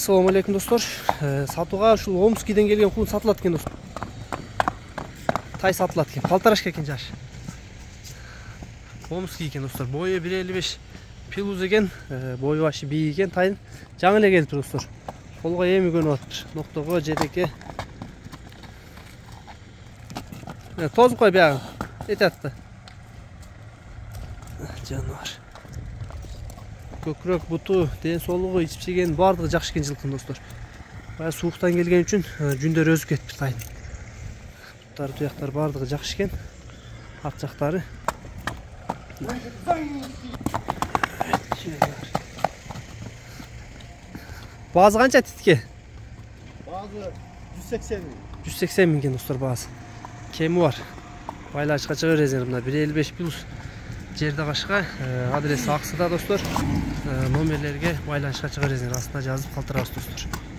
Assalamu alaikum dostlar. Сатуға ушул Омскиден келген кулун сатылат экен достор. Тай сатылат экен. Полторашка экен жаш. Омский экен достор. Бою 1.55 пилуз экен. Бою башы бий экен. Тайын жаңы эле келип тур достор. Колго эми көнүп атыптыр. Ноктого жетекке. Тозуп кой биягы. Этатты. Жануар. Көкүрөк буту, ден соолугу, ичип-жеген бардыгы жакшы экен жылкын достор. Бая сууктан келген үчүн жүндөр өзүп кетти тайын. Буттары, туяктары бардыгы жакшы экен. Ак жактары. Баазы канча титке? Баазы 180 миң. 180 миң экен достор баазы. Кеми бар. Байлашка чыга бересиңер мына 1.55 плюс. Жерде кашка адрес аксыда достор. Номерлерге байланышка чыга бересиңер, астына жазып калтырабыз достор.